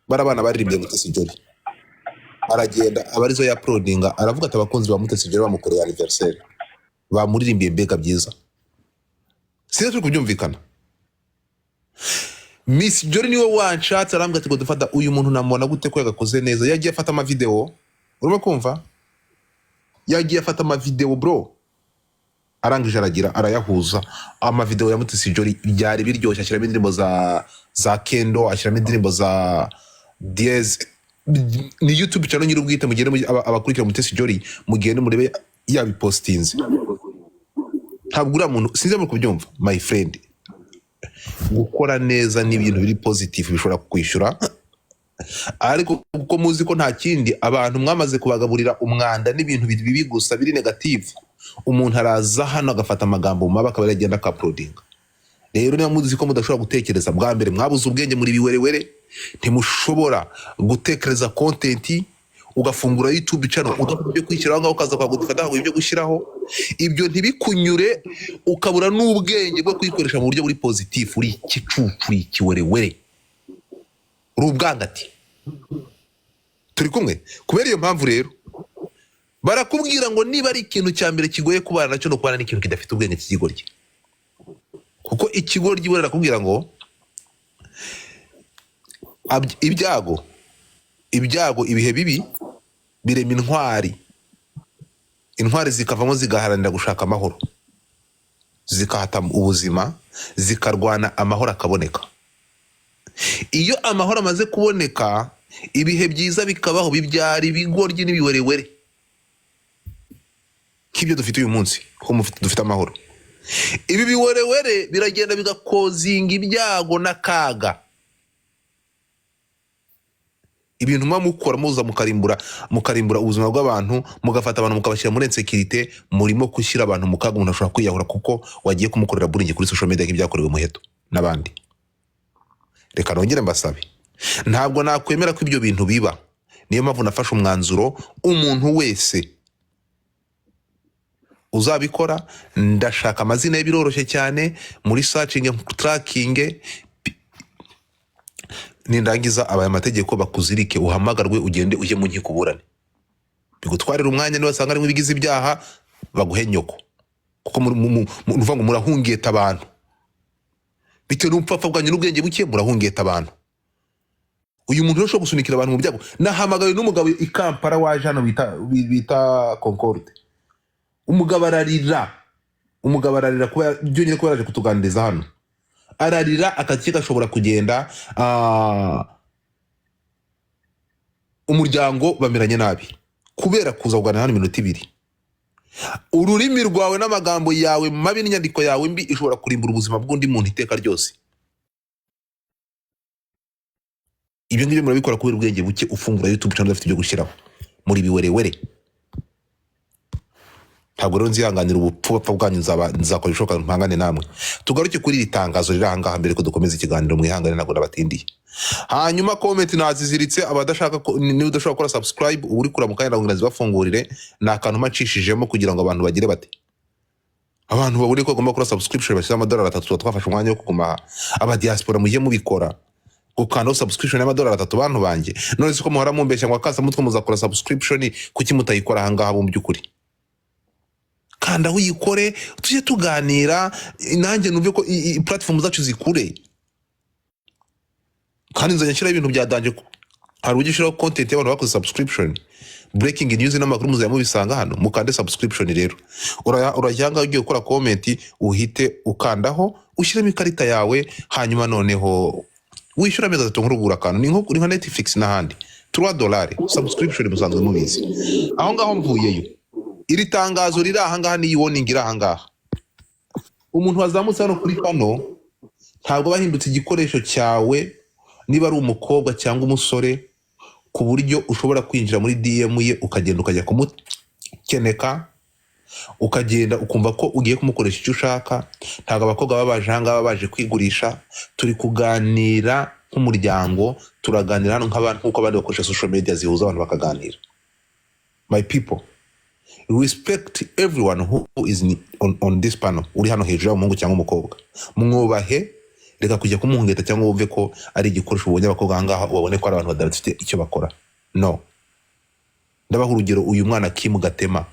barabana baririmbye Mutesi Jolly aragenda abarizo ya uploadinga aravuga ati abakunzi ba Mutesi Jolly bamukoreye anniversaire bamuririmbiye mbega byiza sinzi turi kubyumvikana. Miss Jolly niwe wanshatse arambwira ati ngo dufata uyu muntu namubona gute ko yagakoze neza, yagiye afata ama video urimo kumva, yagiye afata ama video bro, arangije aragira arayahuza ama video ya Mutesi Jolly byari biryoshye, ashyiramo indirimbo za Kendo, ashyiramo indirimbo za Diez. Ni YouTube channel nyiri ubwite mugende abakurikira Mutesi Jolly mugende murebe yabipostinze. Ntabwo uriya muntu sinzi muri kubyumva my friend, gukora neza n'ibintu biri positive bishobora kukwishyura, ariko kuko muzi ko nta kindi abantu mwamaze kubagaburira umwanda n'ibintu bibi gusa biri negative, umuntu araza hano agafata amagambo mabi akaba yagenda akaplodinga. Rero niba muzi ko mudashobora gutekereza, bwa mbere mwabuze ubwenge muri biwerewere, ntimushobora gutekereza content, ugafungura YouTube channel udafite kwishyiraho ngaho ukaza kwagufata ibyo gushyiraho, ibyo ntibikunyure ukabura n'ubwenge bwo kwikoresha mu buryo buri positive, uri ikicucu uri ikiwerewere uri ubwangati. Turi kumwe? Kubera iyo mpamvu rero barakubwira ngo niba ari ikintu cya mbere kigoye kubana nacyo no kubana n'ikintu kidafite ubwenge cy'ikigoryi, kuko ikigoryi barakubwira ngo ibyago ibihe bibi birema intwari zikavamo zigaharanira gushaka amahoro, zikahata ubuzima, zikarwana amahoro akaboneka. Iyo amahoro amaze kuboneka, ibihe byiza bikabaho, bibyara ibigoryi n'ibiwerewere k'ibyo dufite uyu munsi ko dufite amahoro. Ibi biwerewere biragenda bigakozinga ibyago n'akaga. Ibintu mukora muza mukarimbura ubuzima bw'abantu, mugafata abantu mukabashyira muri insécurité, murimo gushyira abantu mu kaga. Umuntu ashobora kwiyahura kuko wagiye kumukorera bullying kuri social media nk'ibyakorewe Muheto n'abandi. Reka nongere mbasabe, ntabwo nakwemera ko ibyo bintu biba. Niyo mpamvu nafashe umwanzuro, umuntu wese uzabikora ndashaka amazina ye, biroroshye cyane muri searching tracking, nindangiza abaye amategeko bakuzirike, uhamagarwe ugende ujye mu nkiko uburane, bigutwarira umwanya. Niba asanga ari bigize ibyaha baguhe nyoko, kuko muvuga ngo murahungeta abantu bitewe n'ubupfapfa bwanyu n'ubwenge buke, murahungeta abantu. Uyu muntu rero gusunikira abantu mu byago. Nahamagaye n'umugabo i Kampala waje hano bita Concorde, umugabo ararira kuba byonyine ko yaraje kutuganiriza hano, ararira akazi gashobora kugenda, umuryango bameranye nabi kubera kuza kuganira hano iminota 2. Ururimi rwawe n'amagambo yawe mabi n'inyandiko yawe mbi ishobora kurimbura ubuzima bw'undi muntu iteka ryose. Ibyo ngibyo murabikora kubera ubwenge buke, ufungura YouTube channel afite ibyo gushyiraho muri biwerewere. Ntabwo rero nzihanganira ubupfapfa bwanyu, nzakora ishoka mpangane namwe. Tugaruke kuri iri tangazo riri aha ngaha mbere ko dukomeza ikiganiro, mwihangane ntabwo nabatindiye. Hanyuma comment naziziritse, abadashaka ni udashaka gukora subscribe uri kuramuka kandi ngo nazibafungurire, nakantu macishijemo kugira ngo abantu bagire bate, abantu babone ko bagomba gukora subscription bashyira $3 twafashe umwanya wo kuguma aba diaspora mujye mubikora, gukanda subscription $3 bantu banje. None se ko muhora mumbeshya ngo akasa mutwe muzakora subscription, kuki mutayikora aha ngaha mu byukuri? Kanda uyikore tujye tuganira, nanjye numve ko platform zacu zikure. Kandi nzanye nshira ibintu byadanje, hari ugishiraho content y'abantu bakoze subscription, breaking news n'amakuru muzaye mubisanga hano. Mukande subscription rero, urajyanga ugiye gukora comment uhite ukandaho ushyiremo ikarita yawe, hanyuma noneho wishyura amezi 3 nk'urugura akantu, ni nko Netflix n'ahandi $3 subscription musanzwe mubizi. Aho ngaho mvuyeyo, iri tangazo riri aha ngaha ni warning iri aha ngaha. Umuntu wazamutse hano kuri kano ntabwo bahindutse igikoresho cyawe, niba ari umukobwa cyangwa umusore, ku buryo ushobora kwinjira muri DM ye ukagenda ukajya kumukeneka, ukagenda ukumva ko ugiye kumukoresha icyo ushaka. Ntabwo abakobwa babaje aha ngaha baje kwigurisha, turi kuganira nk'umuryango, turaganira hano nk'abantu nk'uko abandi bakoresha social media zihuza abantu bakaganira. My people, respect everyone who is on this panel. Uri hano hejuru y'umuhungu cyangwa umukobwa, mwubahe, reka kujya kumuhungeta cyangwa wumve ko ari igikoresho ubonye abakobwa ahangaha ubabone ko ari abantu badafite icyo bakora. No, ndabaha urugero, uyu mwana Kim Gatema,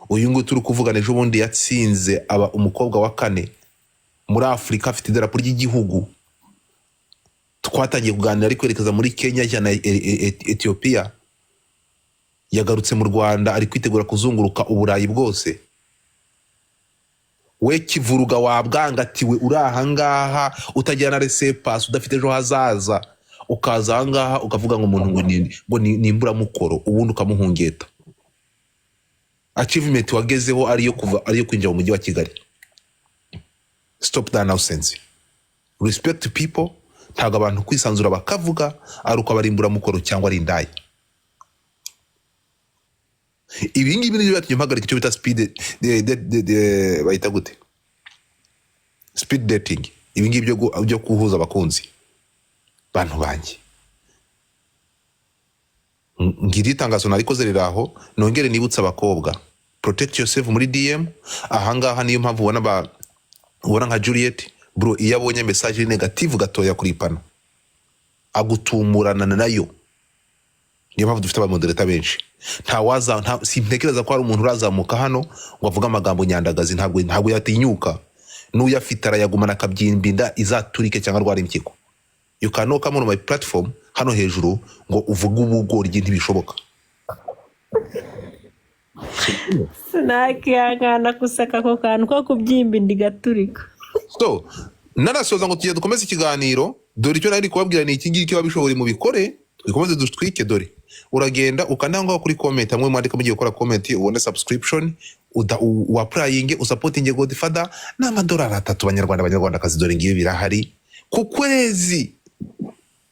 uyu nguyu turi kuvugana ejo bundi yatsinze aba umukobwa wa 4 muri Afurika afite idarapo ry'igihugu. Twatangiye kuganira ari kwerekeza muri Kenya cyane Ethiopia, yagarutse mu Rwanda ari kwitegura kuzunguruka uburayi bwose. We kivuruga wabwangatiwe uri ahangaha utajyana resepas udafite ejo hazaza, ukaza ahangaha ukavuga ngo umuntu ngo ni imburamukoro, ubundi ukamuhungeta. Achievement wagezeho ariyo kwinjira mu mujyi wa Kigali. Stop that nonsense. Respect people. Ntago abantu kwisanzura bakavuga ari uko abarimbura mukoro cyangwa ari indaya. Ibi ngibi ni byatumye mpagarika icyo bita speed bayita gute, speed dating. Ibi ngibi byo kuhuza abakunzi bantu banjye. Ngiri tangazo narikoze riraho, nongere nibutsa abakobwa, protect yourself muri DM. Ahangaha niyo mpamvu ubona nka Juliet bro, iyo abonye message negative gatoya kuri pana agutumurana nayo. Niyo mpamvu dufite abamodereta benshi. Sintekereza ko hari umuntu urazamuka hano ngo avuga amagambo nyandagazi, ntabwo yatinyuka. N'uyafite arayagumana akabyimbinda izaturike cyangwa rwara impyiko. You cannot come on my platform hano hejuru ngo uvuge ubugoryi, ntibishoboka. Sinakihangana kusaka ako kantu ko kubyimbinda igaturika. So narasoza ngo tujye dukomeze ikiganiro. Dore icyo nari kubabwira ni iki ngiki, wabishobora mu bikore, twikomeze dutwike. Dore uragenda ukandanga kuri comment, amwe mwandika mugiye gukora comment, ubone subscription, wa praying usupporting Godfather n'amadolari 3 abanyarwandakazi. Dore ngiye birahari ku kwezi,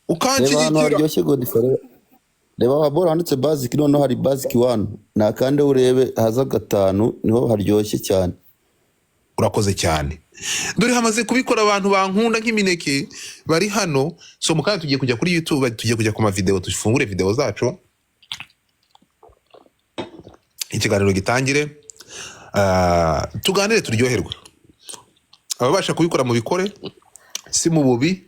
ukanshigikira aryoshye Godfather. Reba wabora handitse basic, none hari basic 1 nakande urebe haza 5 niho haryoshye cyane. Urakoze cyane. Dore hamaze kubikora abantu bankunda nk'imineke bari hano. So mukanya tugiye kujya kuri YouTube, tugiye kujya ku ma video, tufungure video zacu, ikiganiro gitangire, tuganire turyoherwe. Ababasha kubikora mu bikore, si mu bubi,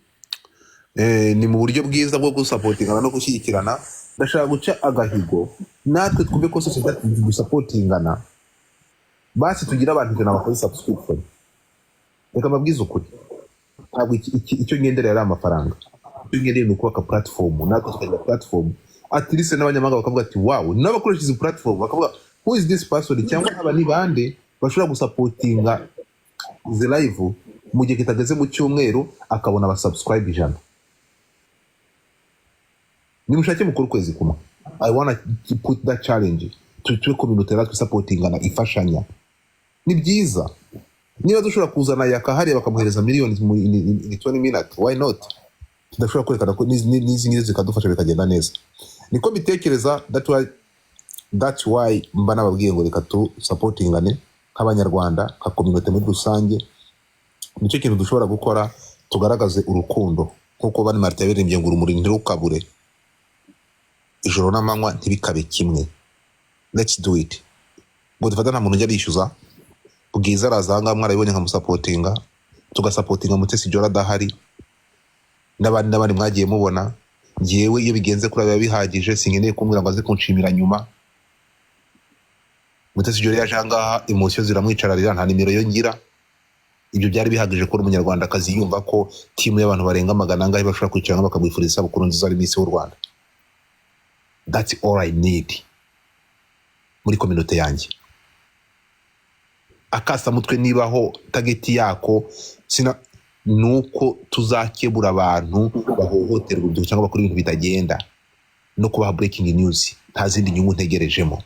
ni mu buryo bwiza bwo gusupportingana no gushyigikirana. Ndashaka guca agahigo natwe twumve ko society dusupportingana, basi tugira abantu ijana bakora subscription. Reka mabwiza ukuri, ntabwo icyo ngenderera ari amafaranga. Icyo ngenderera ni ukubaka platform, natwe tukagira platform, at least n'abanyamahanga bakavuga ati wow, n'abakoresha izi platform bakavuga who is this person, cyangwa aba ni bande bashobora gusupportinga izi live mu gihe kitageze mu cyumweru akabona abasubscribe 100. Nimushake mukuru kwezi kumwe. I want to put that challenge to community natwe supportingana, ifashanya. Ni byiza. Niba dushobora kuzana yakahari bakamuhereza miliyoni in 20 minutes, why not? Tudashobora kwerekana ko n'izi ngizi zikadufasha bikagenda neza. Niko bitekereza. That's why mba nababwiye ngo reka tu supportingane nk'abanyarwanda, ka community muri rusange. Nicyo kintu dushobora gukora, tugaragaze urukundo kuko bani Martin yaririmbye ngo urumuri ntirukabure, ijoro n'amanywa ntibikabe kimwe. Let's do it. Godfather nta muntu ujya bishyuza. Bwiza arazanga mwarabibonye nkamusupportinga, tugasupportinga Mutesi Jora adahari, n'abandi mwagiye mubona. Ngewe iyo bigenze kuri biba bihagije, sinkeneye kumbwira ngo aze kunshimira nyuma. Mutesi Jora yaje ahangaha, emotion ziramwicararira, nta nimero yo ngira. Ibyo byari bihagije ko umunyarwandakazi yumva ko timu y'abantu barenga 100 bashobora kwicara bakamwifuriza isabukuru nziza ari Miss y'u Rwanda. That's all I need muri community yanjye. Akasa mutwe nibaho target yako nuko tuzakebura abantu bahohoterwa ibyo cyangwa bakora ibintu bitagenda no kubaha breaking news, nta zindi nyungu ntegerejemo.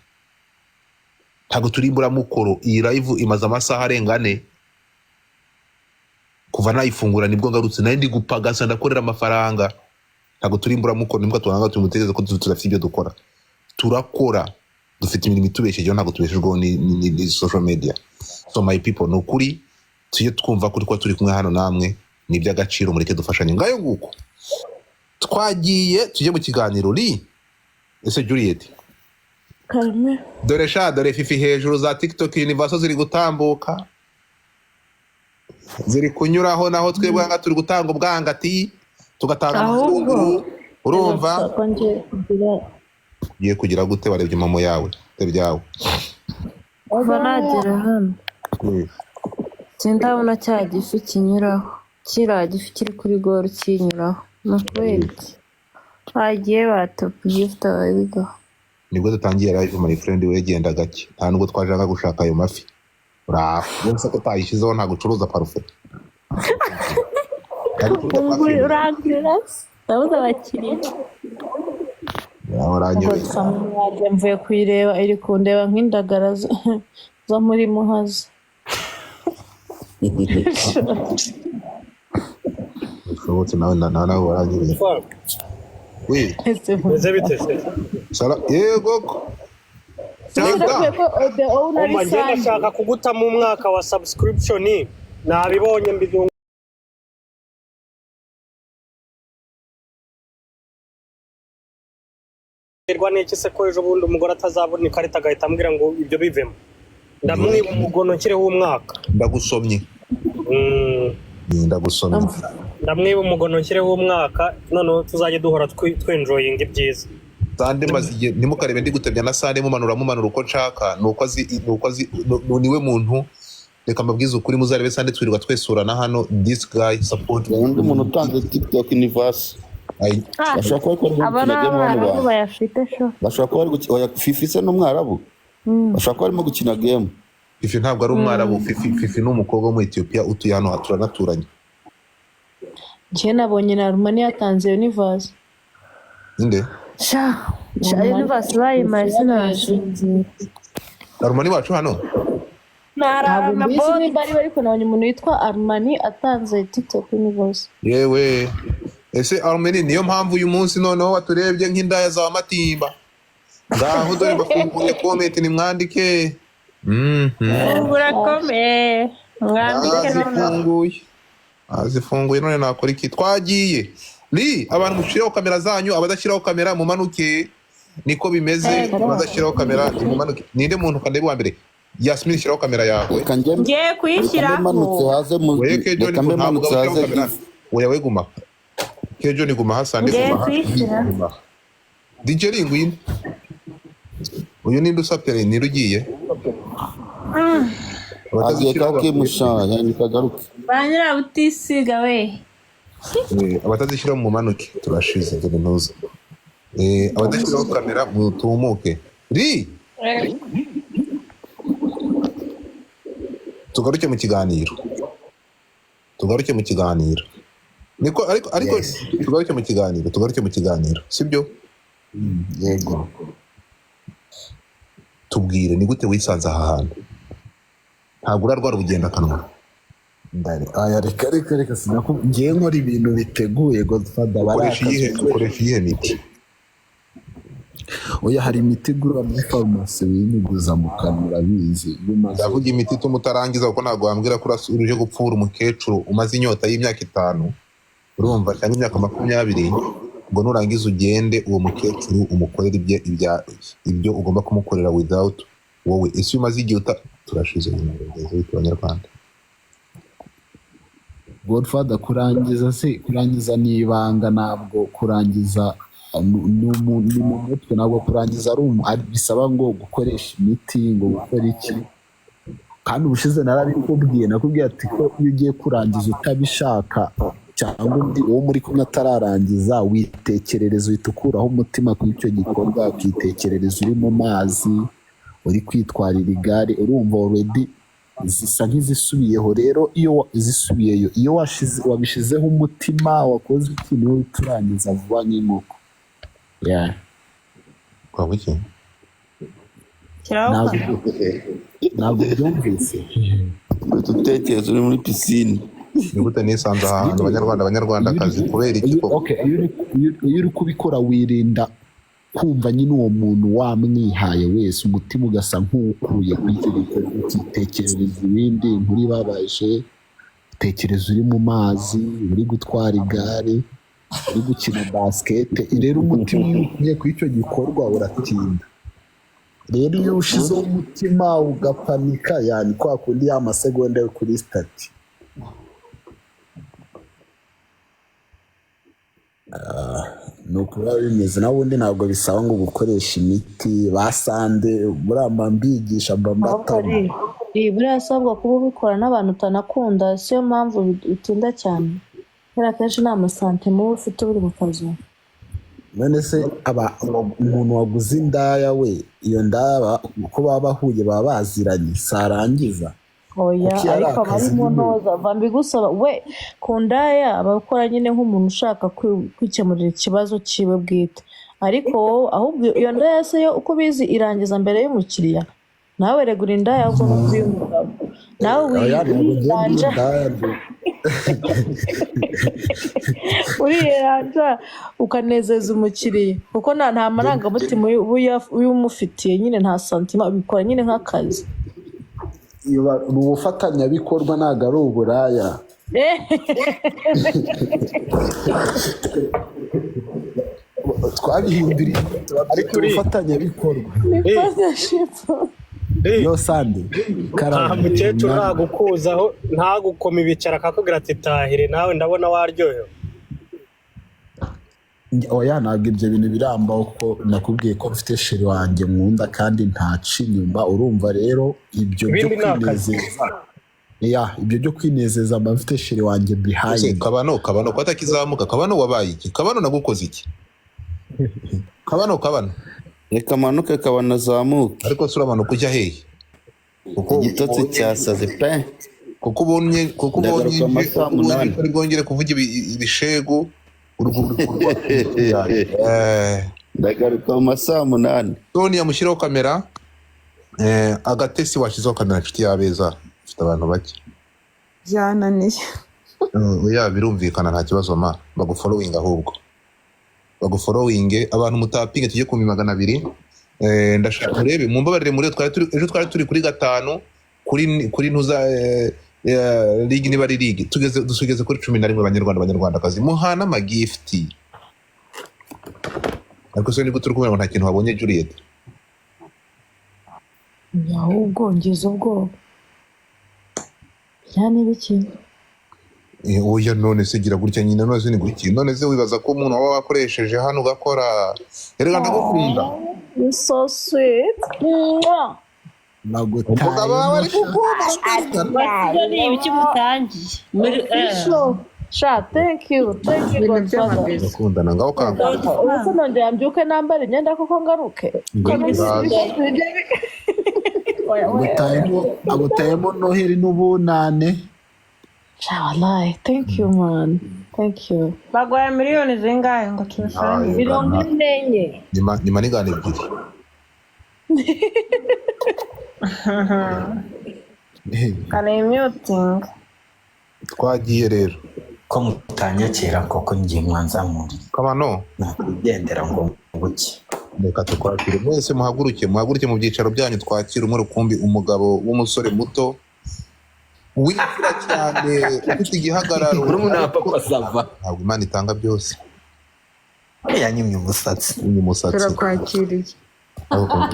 Ntago turimbura mukoro. Iyi live imaze amasaha arengane kuva nayifungura, nibwo ngarutse nari ndi gupagasa ndakorera amafaranga. Ntago turimbura mukoro, nibwo twanga tumutegeze ko tudafite ibyo dukora. Turakora, dufite imirimo itubeshejeho, ntago tubeshejweho ni social media. So my people, no kuri tuye twumva kuri ko turi kumwe hano namwe, ni by'agaciro, mureke dufashanye. Ngayo nguko twagiye tujye mu kiganiro. Ese Juliet, Karame. dore Fifi hejuru za TikTok Universal ziri gutambuka. ziri kunyuraho naho twebwe nga turi gutanga ubwangati tugatanga ahubwo amakuru urumva ko nje kugira ugiye kugira gute warebye mamo yawe byawe kuva nagera hano sindabona cya gifi kinyuraho kiriya gifi kiri kuri goro kinyuraho ni ukubera iki bagiye batopa gifuta babigaho nibwo dutangiye live my friend we genda gake nta nubwo twajaga gushaka ayo mafi uraho yose ko tayishizeho nta gucuruza parufe urangurira ndabuze abakiriya mvuye kuyireba iri kundeba nk'indagara zo muri muhazi ushobotse nawe warangiriye Meze bite se? yego Ngenda nshaka kuguta mu mwaka wa subscription nabibonye mbizungu Erwa n'iki se ko ejo bundi umugore atazabona ikarita agahita ambwira ngo ibyo bivemo ndamwiba umugono nshyireho umwaka ndagusomye ndagusomye ndamwiba umugono nshyireho umwaka noneho tuzajye duhora twenjoyinga ibyiza Sande maziye ntimukarebe ndi gutebya na Sande mumanura uko nshaka nuko azi niwe muntu reka mbabwize ukuri muzarebe Sande twirirwa twesurana hano this guy support undi muntu utanze TikTok universe bashaka ko abana bayafite sho bashaka ko oya Fifi se n'umwarabu bashaka ko arimo gukina game Fifi ntabwo ari umwarabu Fifi ni umukobwa mu Ethiopia utuye hano turanaturanye je nabonye na Romania yatanze universe inde sha universe bayimaye sinashinze Armani wacu hano na boni bari ariko nabonye umuntu witwa Armani atanze TikTok universe yewe ese Armani niyo mpamvu uyu munsi noneho waturebye nk'indaya za matimba ngaho dore bafunguye comment ni mwandike urakomeye mwandike noneho azifunguye none nakora iki twagiye ni abantu mushiraho kamera zanyu abadashiraho kamera mumanuke niko bimeze abadashiraho kamera mumanuke ninde muntu kandebe wa mbere Yasmin shiraho kamera yawe ngiye kuyishyiraho manutse haze mu kamera manutse haze oya weguma Kejo ni guma Hasande guma DJ Ringwin uyu ninde usapere ni rugiye agiye kake mushanya nikagaruke banyira butisiga we abatazishyira mu manuke turashize dore ntuza abadashyiraho kamera mutumuke ri tugaruke mu kiganiro niko ariko tugaruke mu kiganiro sibyo yego tubwire ni gute wisanze aha hantu ntabwo urarwara ubugenda kanwa aya reka sinakubwiye nkora ibintu biteguye Godfather ukoresha iyihe miti oya hari imiti igura muri farumasi winyuguza mu kanwa urabizi ndavuga imiti ituma utarangiza kuko ntabwo wambwira ko uruje gupfura umukecuru umaze inyota y'imyaka 5 urumva cyangwa imyaka 20 ngo nurangiza ugende uwo mukecuru umukorera ibyo ugomba kumukorera without wowe ese umaze igihe turashize abanyarwanda Godfather kurangiza n'ibanga ntabwo kurangiza ni mu mutwe ntabwo kurangiza bisaba ngo gukoresha imiti ngo gukora iki kandi ubushize narabikubwiye nakubwiye ati ko iyo ugiye kurangiza utabishaka cyangwa undi uwo muri kumwe atararangiza witekerereza uhita ukuraho umutima kuri icyo gikorwa ukitekerereza uri mu mazi uri kwitwarira igare urumva already zisa nk'izisubiyeho rero iyo zisubiyeyo iyo wabishizeho umutima wakoze ikintu wowe turangiza vuba nk'inkoko ntabwo byumvise tutekereza uri muri pisine ni gute nisanze ahantu abanyarwandakazi kubera iki koko iyo uri kubikora wirinda kumva nyine uwo muntu wamwihaye wese umutima ugasa nk'ukuye kuri icyo gikorwa ukitekerereza ibindi nkuri babaje utekereza uri mu mazi uri gutwara igare uri gukina basikete rero umutima iyo ukuye kuri icyo gikorwa uratinda rero iyo ushizeho umutima ugapanika yani kwa kundi y'amasegonda yo kuri stati ni ukuba bimeze n'ubundi ntabwo bisaba ngo gukoresha imiti basande buramba mbigisha mba mbatama buriya asabwa kuba ubikora n'abantu utanakunda siyo mpamvu bitinda cyane kubera akenshi nta masantime uba ufite uri mu kazi. none se umuntu waguze indaya we iyo ndaya uko baba bahuye baba baziranye sarangiza oya kuki ari ariko akazi barimo nyine noza mbigusaba we ku ndaya abakora nyine nk'umuntu ushaka kwikemurira ikibazo cyiwe bwite ariko wowe ahubwo iyo ndaya se yo uko bizi irangiza mbere y'umukiriya nawe regura indaya ahubwo n'uzi y'umugabo nawe oya ntabwo ngiye muri wiranja indaya uriranja ukanezeza umukiriya kuko nta marangamutima uba umufitiye nyine nta santima ubikora nyine nk'akazi. ni ubufatanyabikorwa ntabwo ari uburaya twabihimbiriye ariko ubufatanyabikorwa yo sande nta mukecuru nagukuzaho ntagukoma ibicara akakubwira ati tahire nawe ndabona waryohewe. oya ntabwo ibyo bintu birambaho kuko nakubwiye ko mfite sheri wanjye nkunda kandi ntaca inyuma urumva rero ibyo byo kwinezeza ibyo byo kwinezeza mba mfite sheri wanjye behind kabano ko atakizamuka kabano wabaye iki kabano nagukoze iki kabano reka manuke kabano azamuke ariko se uramanuka ujya hehe igitotsi cyasaze pe kuko ubonye ari bwongere kuvuga ibishegu ndagaruka mu masaha 8 none yamushyiraho kamera agatesi washyizeho kamera nshuti y'abeza ufite abantu bake byananiye oya birumvikana nta kibazo ma bagufollowing ahubwo bagufollowing abantu mutapinge tujye ku 200 ndashaka urebe mumbabarire muri ejo twari turi kuri 5 kuri ntuza ligi niba ari ligi dusugeze kuri 11 abanyarwandakazi muhana amagifti ariko se nibwo turi kumwe ngo nta kintu wabonye Juliet ahubwo ngize ubwoba cyane biki oya none se gira gutya nyine none se ni gutya none se wibaza ko umuntu waba wakoresheje hano ugakora erega ndagukunda so sweet umugabo wawe ari kukumva ni ibiki mutangiye muri thank you ndakundana ngaho kanga uko nongeye mbyuke nambara imyenda kuko ngaruke agutayemo noheri n'ubunane wallahi thank you man thank you bagwaye miliyoni zingahe ngo tubasanye 40 nyuma n'ingano ebyiri kane muting twagiye rero ko mutanyakira koko ngiye mwanzamuri kabano nakugendera ngo buke reka tukwakire mwese muhaguruke mu byicaro byanyu twakira umwe rukumbi umugabo w'umusore muto wifura cyane ufite igihagararo urumuna papa sava ntabwo Imana itanga byose yanyimye umusatsi turakwakiriye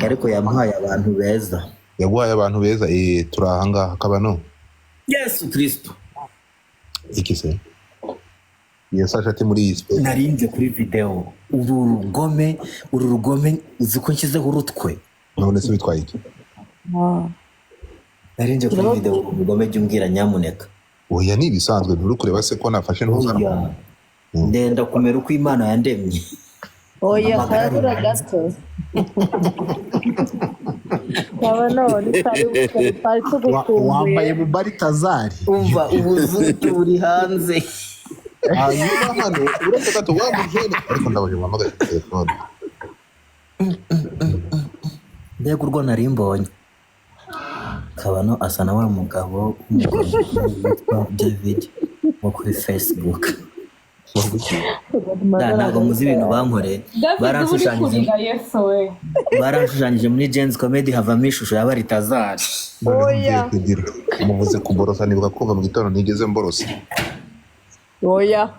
ariko yamuhaye abantu beza yaguhaye abantu beza turahangaha kabano Yesu Kristo iki se Yesu ashati muri iyi space narinze kuri video uru rugome uzi ko nshyizeho urutwe none se bitwaye iki narinze kuri video urugome byumbwira nyamuneka oya ni bisanzwe nturi kureba se ko nafashe ntuzana ndenda kumera uko Imana yandemye oya karabura gato kabano ni pari tugukumbuye wambaye mu baritazari umva ubuzuti buri hanze hanyuma hano uretse gato wamujene ariko ndabaje mpamagaye telefone mbega urwo nari mbonye kabano asa na wa mugabo witwa David wo kuri Facebook ntabwo muzi ibintu bankoreye baranshushanije muri Jen's Comedy havamo ishusho ya Baritazari oya muvuze kuborosa nibuka kumva mu gitondo ntigeze mborosa oya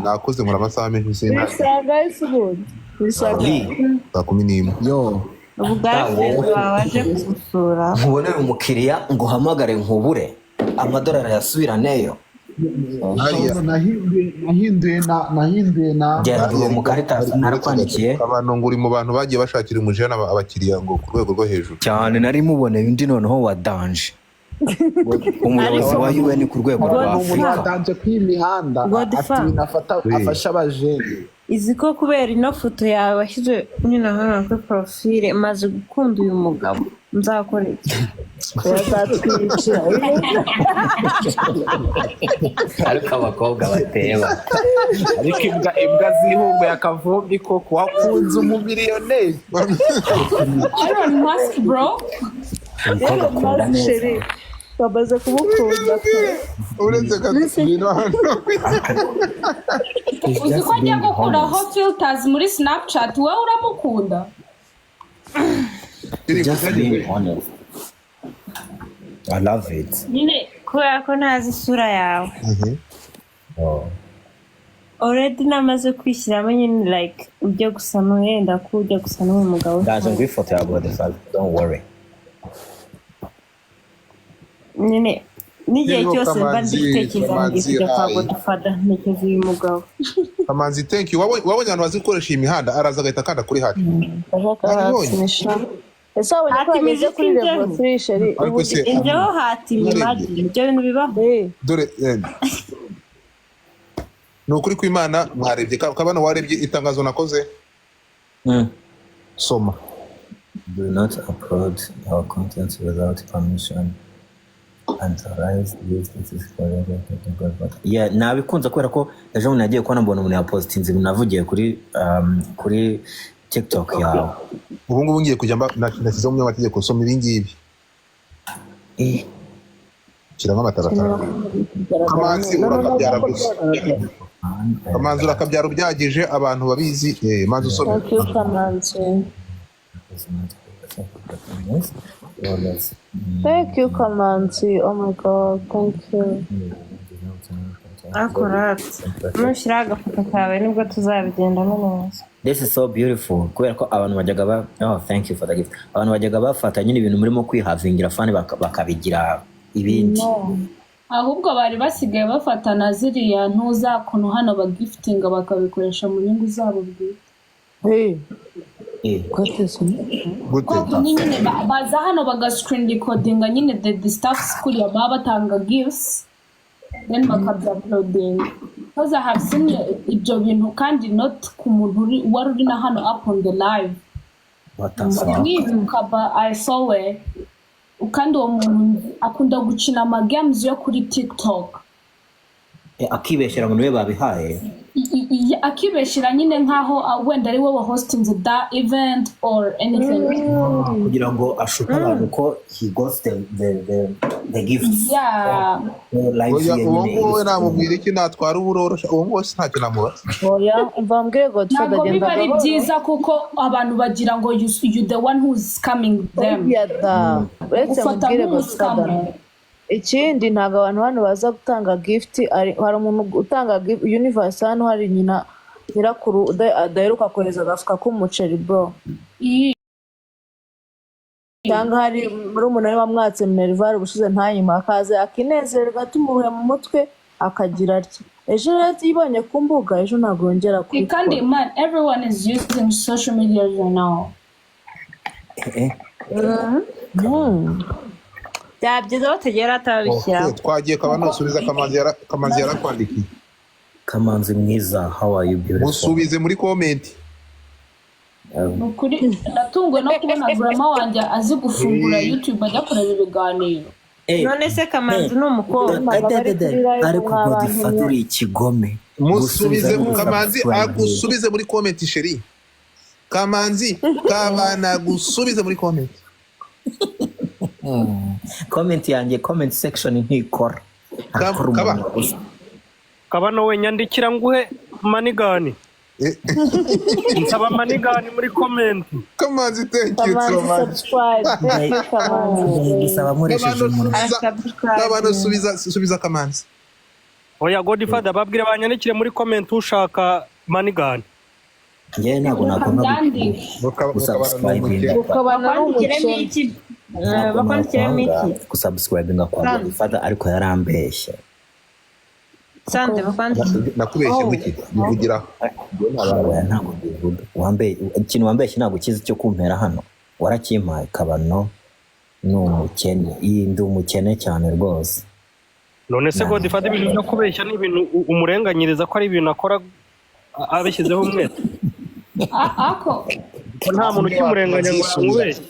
nakoze nkora amasaha menshi sinari bisanga isubundi bisanga saa 11 yo waje gusura nkubonera umukiriya ngo uhamagare nkubure amadolari yasubiraneyo Hariya. nahinduye na gera uwo mukarita narakwandikiye abantu ngo uri mu bantu bagiye bashakira umujana abakiriya ngo ku rwego rwo hejuru. cyane nari muboneye undi noneho wa danje umuyobozi wa UN ku rwego rwa umuntu Afurika watanje kuri iyi mihanda Godfather. afite ibintu afasha abajene. izi ko kubera ino foto yawe washyize nyine hano kuri porofile maze gukunda uyu mugabo nzakora iki yazatwica ariko abakobwa bateba ariko imbwa zihunguye akavumbi koko wakunze umumiliyoneri. Elon Musk bro. umukobwa akunda neza sheri bamaze kumukunda Uretse ibintu hano. Uzi ko agiye gukuraho filters muri Snapchat wowe uramukunda? just being honest I love it nyine kubera ko ntazi isura yawe oh. already namaze kwishyiramo nyine like ujya gusa n'uwenda ko ujya gusa n'uwo mugabo ndaje ngo ifoto ya Godfather don't worry nyine n'igihe Yego, cyose mba Kamanzi, ndi gutekereza mu Kamanzi, gihe kwa hi. Godfather ntekereza uyu mugabo Kamanzi, thank you. Wabonye abantu bazi gukoresha iyi mihanda araza agahita akanda kuri hati. bashaka ese wabonye ko Hati bageze music kuri njyewe. level 3 sheri Ariko se njyewe hatimye imagi ibyo bintu bibaho dore ni ukuri kw'Imana mwarebye kabana warebye itangazo nakoze soma. Do not upload our content without permission. Authorize this is forever. Yeah, nabikunze kubera ko ejo bundi nagiye kubona mbona umuntu yapositinze ibintu navugiye kuri TikTok yawe. Ubu ngubu ngiye kujya nashyizeho umunyamategeko soma ibi ngibi. Shyiramo amatarata. Kamanzi urakabyara gusa. Kamanzi urakabyara ubyagije abantu babizi maze usome. thank you Kamanzi thank you Kamanzi oh my god thank you akorate nushyiraho agafoto kawe nibwo tuzabigendamo neza. This is so beautiful kubera ko abantu bajyaga thank you for the gift. Abantu bajyaga bafata nyine ibintu murimo kwihavingira fani bakabigira ibindi. Ahubwo bari basigaye bafatana ziriya ntuzakuntu hano bagiftinga bakabikoresha mu nyungu zabo bwite. Kwa nyine baza hano bagascreen recordinga nyine the stuff school ya baba batanga gifts then bakabya-uploading. Because I have seen ibyo bintu kandi not ku muntu wari uri na hano up on the live. Ukaba I saw it kandi uwo muntu akunda gukina amagames yo kuri TikTok akibeshyira ngo niwe babihaye akibeshyira nyine nkaho wenda ari wowe hostinze that event or anything kugira ngo ashuke abantu ko he got the gifts. Yeah. Uwo nguwo namubwira iki natwara uburorosha uwo nguwo ntacyo namubaza. oya umva mbwire Godfather ntabwo biba agenda ari byiza kuko abantu bagira ngo you the one who's scamming them uretse ufata mubwire nk'umuscammer. Godfather ikindi ntabwo abantu hano baza gutanga gift hari umuntu utanga universe hano hari nyina nyirakuru adaheruka kohereza agafuka k'umuceri bro cyangwa hari muri umuntu we wamwatse minerval ubushize ntanyuma akaza akinezerwa tumuhuye mu mutwe akagira atya ejo rero yibonye ku mbuga ejo ntabwo yongera kandi man everyone is using social media right now. byabyiza bategera atabishyiraho. Twagiye kabana usubiza Kamanzi yarakwandikiye. Kamanzi mwiza how are you beautiful. Musubize muri comment. Ukuri natungwe no kubona grandma wanjye azi gufungura YouTube ajya kureba ibiganiro. None se Kamanzi ni umukobwa ariko Godfather uri ikigome. Musubize Kamanzi agusubize muri comment sheri. Kamanzi kabana gusubize muri comment. Comment yanjye comment section ntikora. Kabano we nyandikira nguhe manigani. Nsaba manigani muri comment. Kamanzi thank you so much. Gisaba muresheje umuntu. Kabano subiza Kamanzi. Oya Godfather babwire banyandikire muri comment ushaka manigani. Njye ntabwo nakunda gusubscribinga kwa Godfather ariko yarambeshye. Sande bakandi. nakubeshye wiki bivugira ntabwo bivuga wambaye ikintu wambaye ntabwo kizi cyo kumpera hano warakimpaye kabano ni umukene iyi ndi umukene cyane rwose none se Godfather ibintu byo kubeshya ni ibintu umurenganyiriza ko ari ibintu akora abishyizeho umwete ako ko nta muntu ukimurenganya ngo amubeshye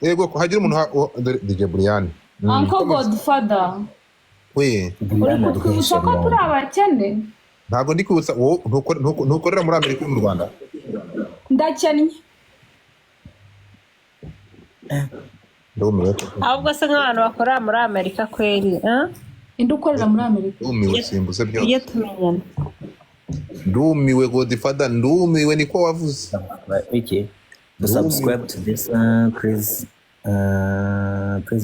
yego ko hagira umuntu DJ Brian Uncle Godfather we uri kutwibutsa ko turi abakene ntabwo ndi kwibutsa wowe ntukorera muri Amerika mu Rwanda ndakennye ndumiwe Ahubwo se nk'abantu bakora muri Amerika kweri, indi ukorera muri Amerika ndumiwe simbuze Iyo byose tumenyana. ndumiwe Godfather ndumiwe niko wavuze iki subscribe to this please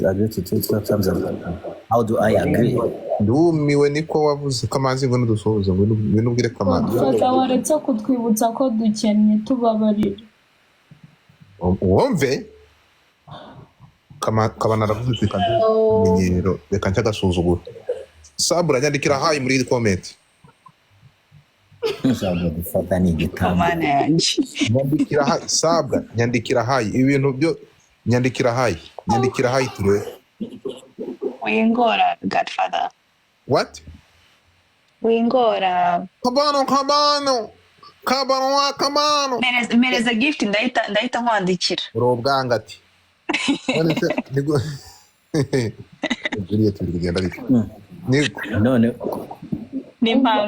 agree to 2 thumbs up. How do I agree? ndumiwe niko wavuze Kamanzi ngo nudusohoze ngo nubwire Kamanzi Godfather waretse kutwibutsa ko dukennye tubabarira wumve kabana aravuze kandi menyero reka nshaka gasuzuguro Sabura nyandikira hayi muri comment Nshaka gufata ni igitabo. Mana yanjye. nyandikira hayi Sabura nyandikira hayi ibintu byo nyandikira hayi turebe Wingora Godfather. what Wingora. kabano Mereza gift ndahita nkwandikira. urobwanga ati none se nigo Juliet biri kugenda bite None N'impangu.